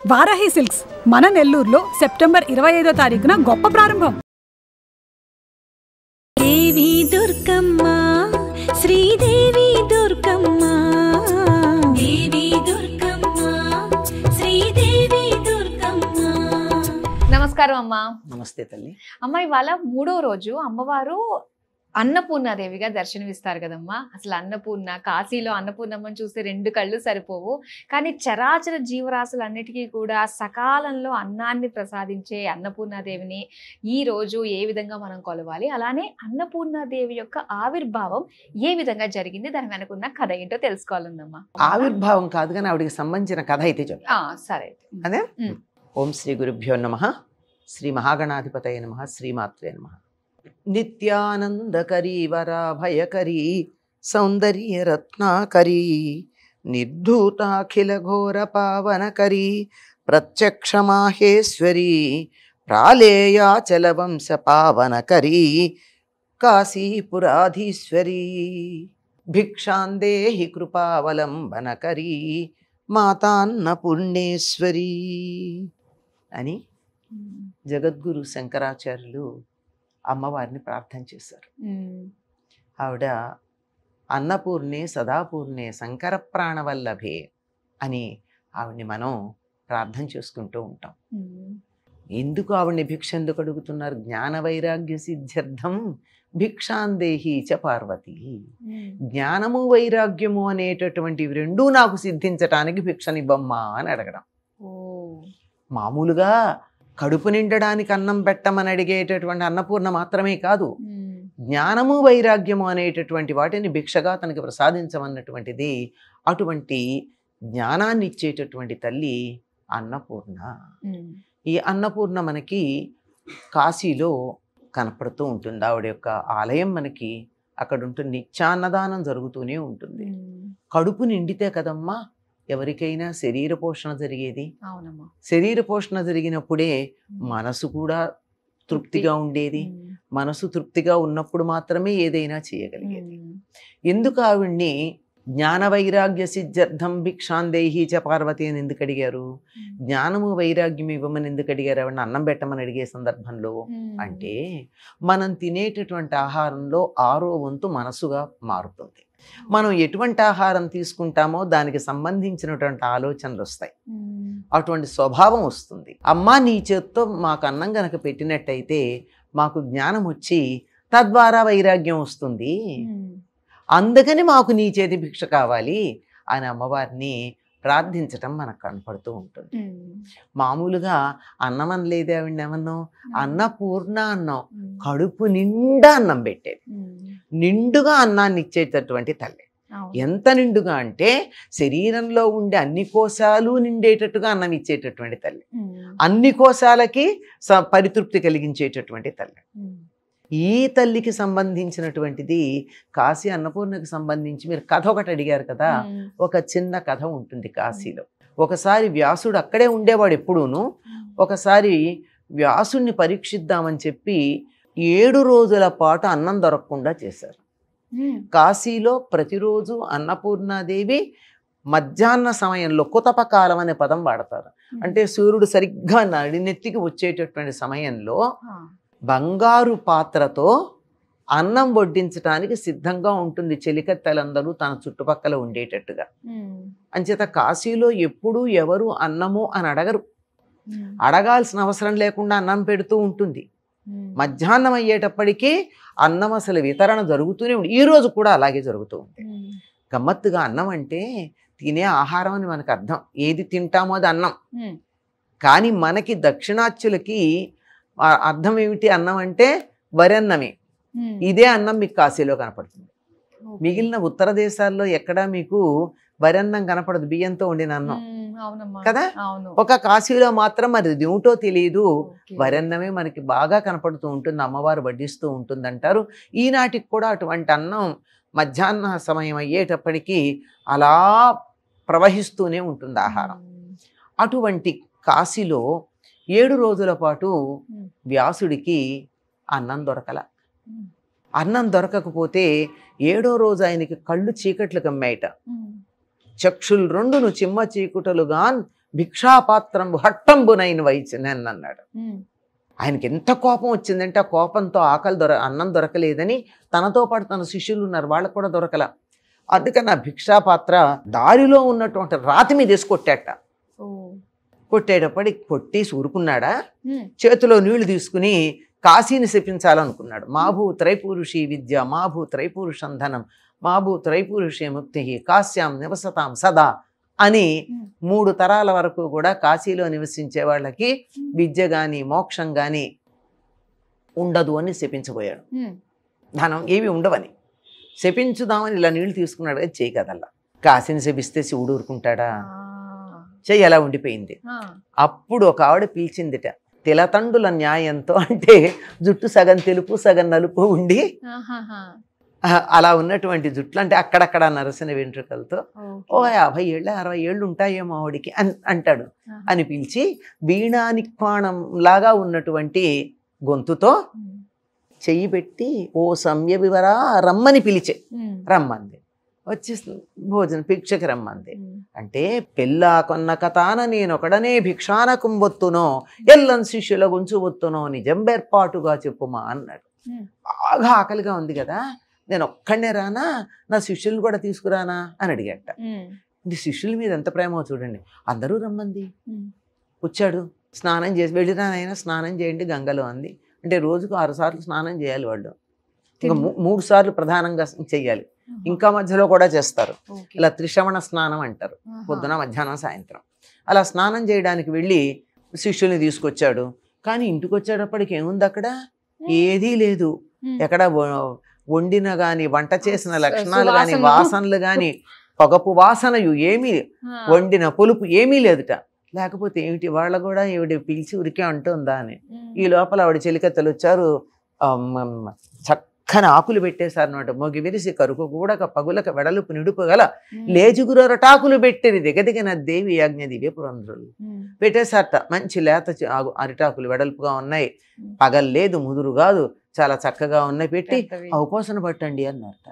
Varahi silks మన నెల్లూరులో September 25వ తారీఖున గొప్ప ప్రారంభం. దేవి దుర్గమ్మ శ్రీదేవి దుర్గమ్మ దేవి దుర్గమ్మ శ్రీదేవి దుర్గమ్మ. నమస్కారం అమ్మా. నమస్తే తల్లి. అమ్మ, ఇవాళ 3వ రోజు అమ్మవారు అన్నపూర్ణాదేవిగా దర్శనమిస్తారు కదమ్మా. అసలు అన్నపూర్ణ, కాశీలో అన్నపూర్ణమ్మని చూస్తే 2 కళ్ళు సరిపోవు. కానీ చరాచర జీవరాశులన్నిటికీ కూడా సకాలంలో అన్నాన్ని ప్రసాదించే అన్నపూర్ణాదేవిని ఈ రోజు ఏ విధంగా మనం కొలవాలి, అలానే అన్నపూర్ణాదేవి యొక్క ఆవిర్భావం ఏ విధంగా జరిగింది, దాని వెనకున్న కథ ఏంటో తెలుసుకోవాలమ్మా. ఆవిర్భావం కాదు కానీ ఆవిడికి సంబంధించిన కథ అయితే చెప్పు. సరే. అదే. ఓం శ్రీ గురుభ్యో నమః. శ్రీ మహాగణాధిపతయ నమః. శ్రీమాత్రే నమః. నిత్యానందకరీ వరాభయకరీ సౌందర్య రత్నాకరీ నిర్ధూతాఖిల ఘోర పావనకరీ ప్రత్యక్ష మాహేశ్వరీ ప్రాళేయాచల వంశ పావనకరీ కాశీపురాధీశ్వరీ భిక్షాందేహి కృపావలంబనకరీ మాతాన్నపూర్ణేశ్వరీ అని జగద్గురు శంకరాచార్యులు అమ్మవారిని ప్రార్థన చేశారు. ఆవిడ అన్నపూర్ణే సదాపూర్ణే శంకర ప్రాణవల్లభే అని ఆవిడ్ని మనం ప్రార్థన చేసుకుంటూ ఉంటాం. ఎందుకు ఆవిడ్ని భిక్ష ఎందుకు అడుగుతున్నారు? జ్ఞాన వైరాగ్య సిద్ధ్యర్థం భిక్షాందేహి చ పార్వతి. జ్ఞానము వైరాగ్యము అనేటటువంటివి రెండూ నాకు సిద్ధించటానికి భిక్షనివ్వమ్మా అని అడగడం. మామూలుగా కడుపు నిండడానికి అన్నం పెట్టమని అడిగేటటువంటి అన్నపూర్ణ మాత్రమే కాదు, జ్ఞానము వైరాగ్యము అనేటటువంటి వాటిని భిక్షగా తనకి ప్రసాదించమన్నటువంటిది. అటువంటి జ్ఞానాన్ని ఇచ్చేటటువంటి తల్లి అన్నపూర్ణ. ఈ అన్నపూర్ణ మనకి కాశీలో కనపడుతూ ఉంటుంది. ఆవిడ యొక్క ఆలయం మనకి అక్కడ ఉంటుంది. నిత్యాన్నదానం జరుగుతూనే ఉంటుంది. కడుపు నిండితే కదమ్మా ఎవరికైనా శరీర పోషణ జరిగేది. శరీర పోషణ జరిగినప్పుడే మనసు కూడా తృప్తిగా ఉండేది. మనసు తృప్తిగా ఉన్నప్పుడు మాత్రమే ఏదైనా చేయగలిగేది. ఎందుకు ఆవిడ్ని జ్ఞాన వైరాగ్య సిద్ధ్యర్థం భిక్షాందేహి చ పార్వతి అని ఎందుకు అడిగారు? జ్ఞానము వైరాగ్యం ఇవ్వమని ఎందుకు అడిగారు ఆవిడని అన్నం పెట్టమని అడిగే సందర్భంలో? అంటే మనం తినేటటువంటి ఆహారంలో 6వ వంతు మనసుగా మారుతుంది. మనం ఎటువంటి ఆహారం తీసుకుంటామో దానికి సంబంధించినటువంటి ఆలోచనలు వస్తాయి. అటువంటి స్వభావం వస్తుంది. అమ్మా నీ చేత్తో మాకు అన్నం గనక పెట్టినట్టయితే మాకు జ్ఞానం వచ్చి తద్వారా వైరాగ్యం వస్తుంది, అందుకని మాకు నీ చేతి భిక్ష కావాలి అని అమ్మవారిని ప్రార్థించటం మనకు కనపడుతూ ఉంటుంది. మామూలుగా అన్నం అనలేదే ఆవిడ, ఏమన్నాం? అన్నపూర్ణ అన్నాం. కడుపు నిండా అన్నం పెట్టేది. నిండుగా అన్నాన్ని ఇచ్చేటటువంటి తల్లి. ఎంత నిండుగా అంటే శరీరంలో ఉండే అన్ని కోశాలు నిండేటట్టుగా అన్నం ఇచ్చేటటువంటి తల్లి. అన్ని కోశాలకి పరితృప్తి కలిగించేటటువంటి తల్లి. ఈ తల్లికి సంబంధించినటువంటిది కాశీ అన్నపూర్ణకి సంబంధించి మీరు కథ ఒకటి అడిగారు కదా, ఒక చిన్న కథ ఉంటుంది కాశీలో. ఒకసారి వ్యాసుడు అక్కడే ఉండేవాడు ఎప్పుడూను. ఒకసారి వ్యాసుడిని పరీక్షిద్దామని చెప్పి 7 రోజుల పాటు అన్నం దొరకకుండా చేశారు. కాశీలో ప్రతిరోజు అన్నపూర్ణాదేవి మధ్యాహ్న సమయంలో కుతపకాలం అనే పదం వాడతారు. అంటే సూర్యుడు సరిగ్గా నడినెత్తికి వచ్చేటటువంటి సమయంలో బంగారు పాత్రతో అన్నం వడ్డించడానికి సిద్ధంగా ఉంటుంది చెలికత్తెలందరూ తన చుట్టుపక్కల ఉండేటట్టుగా. అంచేత కాశీలో ఎప్పుడూ ఎవరు అన్నము అని అడగరు. అడగాల్సిన అవసరం లేకుండా అన్నం పెడుతూ ఉంటుంది. మధ్యాహ్నం అయ్యేటప్పటికీ అన్నం అసలు వితరణ జరుగుతూనే ఉంది. ఈ రోజు కూడా అలాగే జరుగుతూ ఉంది. గమ్మత్తుగా అన్నం అంటే తినే ఆహారం అని మనకు అర్థం. ఏది తింటామో అది అన్నం. కానీ మనకి దక్షిణాత్యులకి అర్థం ఏమిటి? అన్నం అంటే వరన్నమే. ఇదే అన్నం మీకు కాశీలో కనపడుతుంది. మిగిలిన ఉత్తర దేశాల్లో ఎక్కడా మీకు వరన్నం కనపడదు, బియ్యంతో వండిన అన్నం కదా. ఒక కాశీలో మాత్రం మరి ఏమిటో తెలియదు, వరన్నమే మనకి బాగా కనపడుతూ ఉంటుంది, అమ్మవారు వడ్డిస్తూ ఉంటుంది అంటారు. ఈనాటికి కూడా అటువంటి అన్నం మధ్యాహ్న సమయం అయ్యేటప్పటికీ అలా ప్రవహిస్తూనే ఉంటుంది ఆహారం. అటువంటి కాశీలో 7 రోజుల పాటు వ్యాసుడికి అన్నం దొరకల. అన్నం దొరకకపోతే 7వ రోజు ఆయనకి కళ్ళు చీకట్లు కమ్మాయిట. చక్షులు రెండును చిమ్మ చీకుటలుగాన్ భిక్షాపాత్రం హట్టంబునైన వైచినన్ అన్నాడు. ఆయనకి ఎంత కోపం వచ్చిందంటే ఆ కోపంతో అన్నం దొరకలేదని తనతో పాటు తన శిష్యులు ఉన్నారు, వాళ్ళకు కూడా దొరకల. అందుకని ఆ భిక్షాపాత్ర దారిలో ఉన్నటువంటి రాతి మీద వేసి కొట్టాట. కొట్టేటప్పటికి కొట్టి ఊరుకున్నాడా, చేతిలో నీళ్లు తీసుకుని కాశీని శపించాలనుకున్నాడు. మాభూ త్రైపురుషి విద్య, మాభూ త్రైపురుషం ధనం, మాభూ త్రైపురుషే ముక్తి, కాశ్యాం నివసతాం సదా అని 3 తరాల వరకు కూడా కాశీలో నివసించే వాళ్ళకి విద్య గాని మోక్షం గాని ఉండదు అని శపించబోయాడు. ధనం ఏవి ఉండవని శపించుదామని ఇలా నీళ్లు తీసుకున్నాడు. అది చేయి కదల్లా. కాశీని శపిస్తే శివుడు ఊరుకుంటాడా? చెయ్యి అలా ఉండిపోయింది. అప్పుడు ఒక ఆవిడ పిలిచిందిట, తిలతండుల న్యాయంతో, అంటే జుట్టు సగం తెలుపు సగం నలుపు ఉండి అలా ఉన్నటువంటి జుట్లు, అంటే అక్కడక్కడ నరసిన వెంట్రుకలతో, ఓ 50 ఏళ్ళు 60 ఏళ్ళు ఉంటాయేమో ఆవిడికి అంటాడు అని పిలిచి వీణానిక్వాణం లాగా ఉన్నటువంటి గొంతుతో చెయ్యి పెట్టి ఓ సంయ వివరా రమ్మని పిలిచే. రమ్మంది, వచ్చి భోజనం భిక్షకి రమ్మంది. అంటే పెళ్ళా కొన్న కథాన నేనొకడనే భిక్షాన కుంబొత్తునో ఎల్లం శిష్యుల గుంచుబొత్తునో నిజం బేర్పాటుగా చెప్పుమా అన్నాడు. బాగా ఆకలిగా ఉంది కదా, నేను ఒక్కడనే రానా, నా శిష్యులు కూడా తీసుకురానా అని అడిగట. శిష్యుల మీద ఎంత ప్రేమో చూడండి. అందరూ రమ్మంది, వచ్చాడు, స్నానం చేసి వెళ్ళిరానైనా స్నానం చేయండి గంగలో అంది. అంటే రోజుకు 6 సార్లు స్నానం చేయాలి వాళ్ళు, ఇంకా 3 సార్లు ప్రధానంగా చెయ్యాలి, ఇంకా మధ్యలో కూడా చేస్తారు. ఇలా త్రిశ్రవణ స్నానం అంటారు, పొద్దున మధ్యాహ్నం సాయంత్రం. అలా స్నానం చేయడానికి వెళ్ళి శిష్యుల్ని తీసుకొచ్చాడు. కానీ ఇంటికి వచ్చేటప్పటికి ఏముంది అక్కడ? ఏదీ లేదు. ఎక్కడ వండిన గాని వంట చేసిన లక్షణాలు గాని వాసనలు గాని పొగపు వాసనయు ఏమీ, వండిన పులుపు ఏమీ లేదుట. లేకపోతే ఏమిటి, వాళ్ళ కూడా ఈవిడ పిలిచి ఉరికే అంటుందా అని. ఈ లోపల ఆవిడ చెలికత్తలు వచ్చారు, చక్కని ఆకులు పెట్టేశారు అనమాట. మొగి విరిసి కరుకు కూడక పగులక వెడలుపు నిడుపు గల లేజుగురటాకులు పెట్టిరి దిగదిగిన దేవి యాజ్ఞ దివ్య పురంధ్రులు పెట్టేశారట. మంచి లేత అరిటాకులు వెడల్పుగా ఉన్నాయి, పగల్లేదు ముదురు కాదు, చాలా చక్కగా ఉన్నాయి, పెట్టి ఉపాసన పట్టండి అన్నట్ట.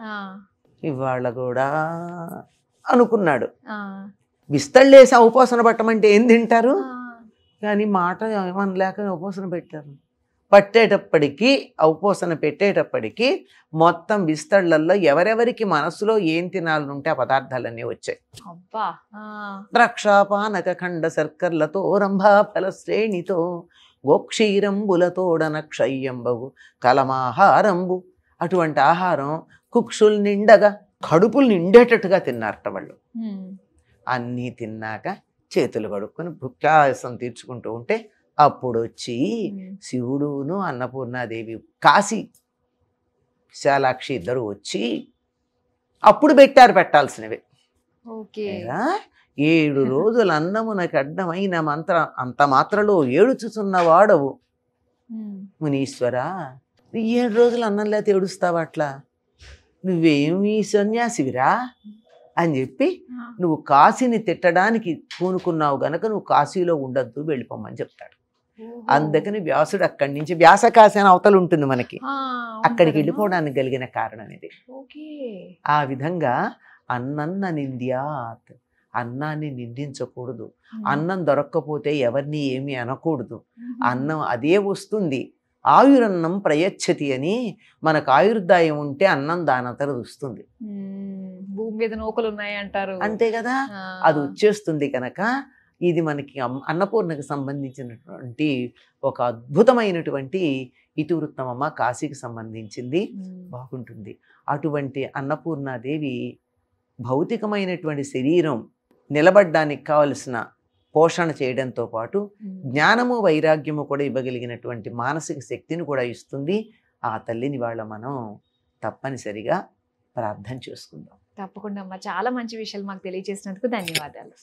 ఇవాళ కూడా అనుకున్నాడు, విస్తళ్ళేసి ఉపాసన పట్టమంటే ఏం తింటారు, కానీ మాట ఏమనలేక ఉపాసన పెట్టారు. పట్టేటప్పటికీ ఉపాసన పెట్టేటప్పటికీ మొత్తం విస్తళ్లలో ఎవరెవరికి మనసులో ఏం తినాలనుంటే ఆ పదార్థాలన్నీ వచ్చాయి. ద్రాక్షాపానక ఖండ శర్కర్లతో రంభా ఫల శ్రేణితో గోక్షీరంబులతోడన క్షయ్యంబవు కలమాహారంబు. అటువంటి ఆహారం కుక్షులు నిండగా కడుపులు నిండేటట్టుగా తిన్నారట వాళ్ళు. అన్నీ తిన్నాక చేతులు కడుక్కొని భుక్యాసం తీర్చుకుంటూ ఉంటే అప్పుడు వచ్చి శివుడును అన్నపూర్ణాదేవి కాశీ శాలాక్షి ఇద్దరు వచ్చి అప్పుడు పెట్టాల్సినవి. 7 రోజులు అన్నమునకు అడ్డమైన అంత మాత్రలో ఏడుచుచున్న వాడవు మునీశ్వరా, 7 రోజులు అన్నం లేకపోతే ఏడుస్తావా? అట్లా నువ్వేమి సన్యాసివిరా అని చెప్పి నువ్వు కాశీని తిట్టడానికి పూనుకున్నావు గనక నువ్వు కాశీలో ఉండద్దు, వెళ్ళిపోమని చెప్తాడు. అందుకని వ్యాసుడు అక్కడి నుంచి వ్యాసకాశి అని అవతలు ఉంటుంది మనకి, అక్కడికి వెళ్ళిపోవడానికి కలిగిన కారణం ఇది. ఆ విధంగా అన్నన్న నింద్యాత్, అన్నాన్ని నిందించకూడదు. అన్నం దొరక్కపోతే ఎవరిని ఏమీ అనకూడదు. అన్నం అదే వస్తుంది. ఆయురన్నం ప్రయచ్చతి అని, మనకు ఆయుర్దాయం ఉంటే అన్నం దానంతర వస్తుంది. భూమి మీద నూకలు ఉన్నాయి అంటారు, అంతే కదా, అది వచ్చేస్తుంది. కనుక ఇది మనకి అన్నపూర్ణకు సంబంధించినటువంటి ఒక అద్భుతమైనటువంటి ఇతివృత్తమమ్మ, కాశీకి సంబంధించింది, బాగుంటుంది. అటువంటి అన్నపూర్ణాదేవి భౌతికమైనటువంటి శరీరం నిలబడ్డానికి కావలసిన పోషణ చేయడంతో పాటు జ్ఞానము వైరాగ్యము కూడా ఇవ్వగలిగినటువంటి మానసిక శక్తిని కూడా ఇస్తుంది. ఆ తల్లిని వాళ్ళ మనం తప్పనిసరిగా ప్రార్థన చేసుకుందాం. తప్పకుండా అమ్మ, చాలా మంచి విషయాలు మాకు తెలియజేసినందుకు ధన్యవాదాలు.